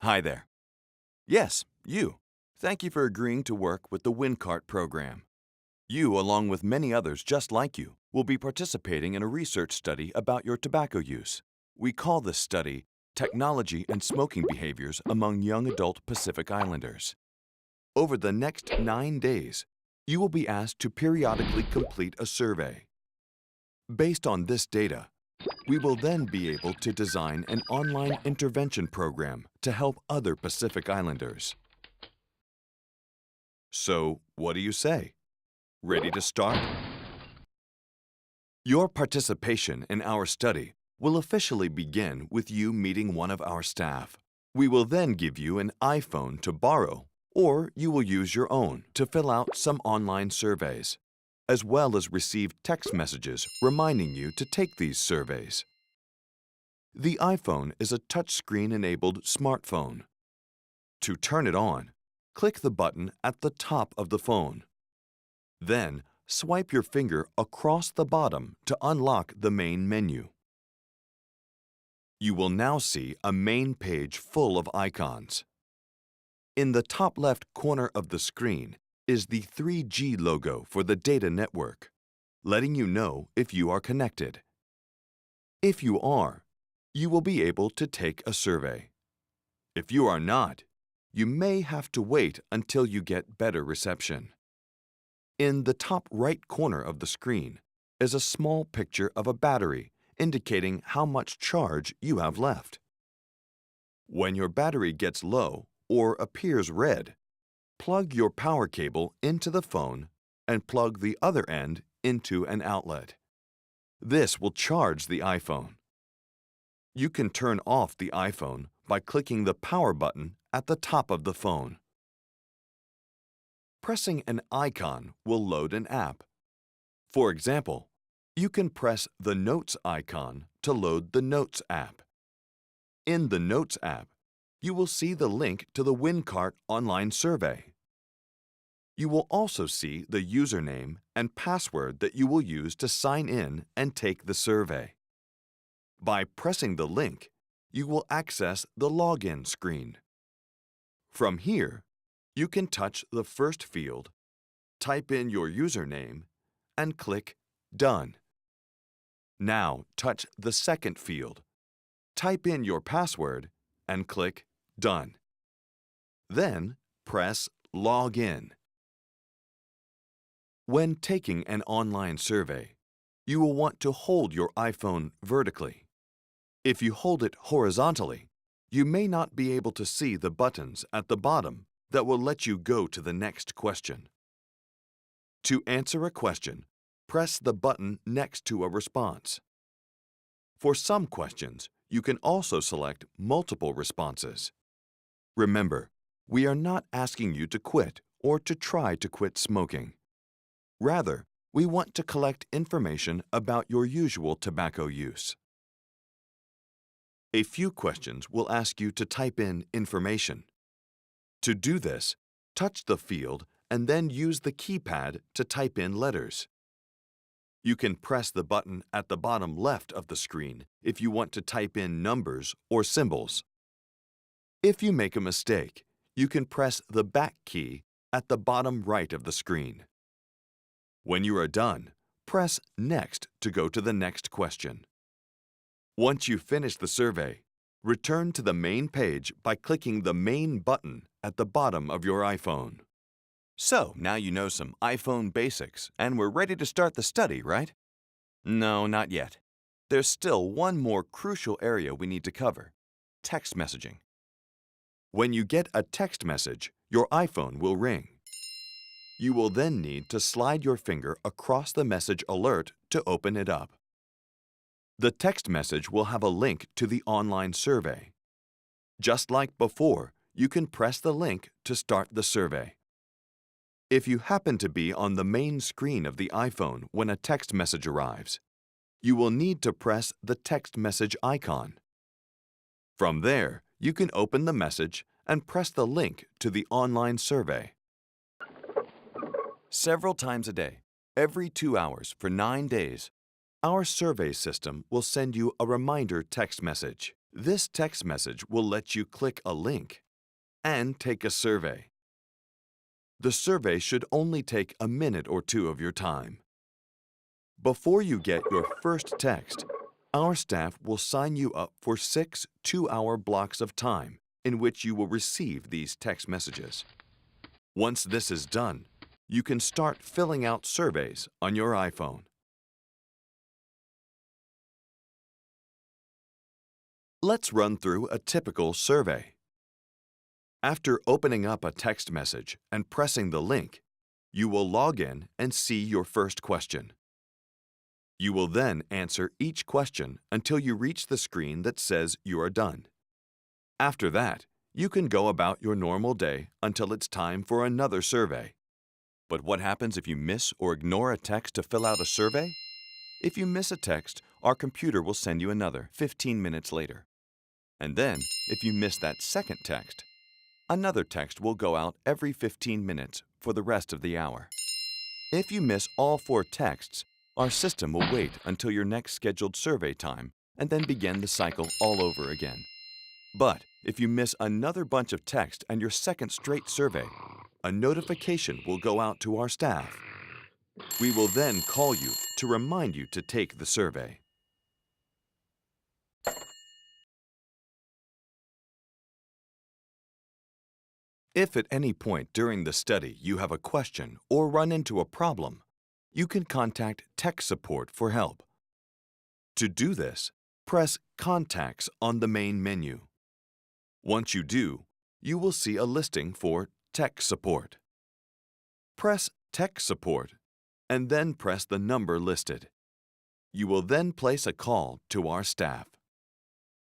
Hi there. Yes, you. Thank you for agreeing to work with the WINCART program. You, along with many others just like you, will be participating in a research study about your tobacco use. We call this study Technology and Smoking Behaviors Among Young Adult Pacific Islanders. Over the next 9 days, you will be asked to periodically complete a survey. Based on this data, we will then be able to design an online intervention program to help other Pacific Islanders. So, what do you say? Ready to start? Your participation in our study will officially begin with you meeting one of our staff. We will then give you an iPhone to borrow, or you will use your own to fill out some online surveys, as well as receive text messages reminding you to take these surveys. The iPhone is a touchscreen-enabled smartphone. To turn it on, click the button at the top of the phone. Then, swipe your finger across the bottom to unlock the main menu. You will now see a main page full of icons. In the top left corner of the screen is the 3G logo for the data network, letting you know if you are connected. If you are, you will be able to take a survey. If you are not, you may have to wait until you get better reception. In the top right corner of the screen is a small picture of a battery indicating how much charge you have left. When your battery gets low or appears red, plug your power cable into the phone and plug the other end into an outlet. This will charge the iPhone. You can turn off the iPhone by clicking the power button at the top of the phone. Pressing an icon will load an app. For example, you can press the Notes icon to load the Notes app. In the Notes app, you will see the link to the WINCART online survey. You will also see the username and password that you will use to sign in and take the survey. By pressing the link, you will access the login screen. From here, you can touch the first field, type in your username, and click Done. Now touch the second field, type in your password, and click Done. Then press Login. When taking an online survey, you will want to hold your iPhone vertically. If you hold it horizontally, you may not be able to see the buttons at the bottom that will let you go to the next question. To answer a question, press the button next to a response. For some questions, you can also select multiple responses. Remember, we are not asking you to quit or to try to quit smoking. Rather, we want to collect information about your usual tobacco use. A few questions will ask you to type in information. To do this, touch the field and then use the keypad to type in letters. You can press the button at the bottom left of the screen if you want to type in numbers or symbols. If you make a mistake, you can press the back key at the bottom right of the screen. When you are done, press Next to go to the next question. Once you finish the survey, return to the main page by clicking the Main button at the bottom of your iPhone. So, now you know some iPhone basics, and we're ready to start the study, right? No, not yet. There's still one more crucial area we need to cover: text messaging. When you get a text message, your iPhone will ring. You will then need to slide your finger across the message alert to open it up. The text message will have a link to the online survey. Just like before, you can press the link to start the survey. If you happen to be on the main screen of the iPhone when a text message arrives, you will need to press the text message icon. From there, you can open the message and press the link to the online survey. Several times a day, every 2 hours for 9 days, our survey system will send you a reminder text message. This text message will let you click a link and take a survey. The survey should only take a minute or two of your time. Before you get your first text, our staff will sign you up for 6 two-hour blocks of time in which you will receive these text messages. Once this is done, you can start filling out surveys on your iPhone. Let's run through a typical survey. After opening up a text message and pressing the link, you will log in and see your first question. You will then answer each question until you reach the screen that says you are done. After that, you can go about your normal day until it's time for another survey. But what happens if you miss or ignore a text to fill out a survey? If you miss a text, our computer will send you another 15 minutes later. And then, if you miss that second text, another text will go out every 15 minutes for the rest of the hour. If you miss all 4 texts, our system will wait until your next scheduled survey time and then begin the cycle all over again. But if you miss another bunch of text and your second straight survey, a notification will go out to our staff. We will then call you to remind you to take the survey. If at any point during the study you have a question or run into a problem, you can contact tech support for help. To do this, press Contacts on the main menu. Once you do, you will see a listing for Tech Support. Press Tech Support and then press the number listed. You will then place a call to our staff.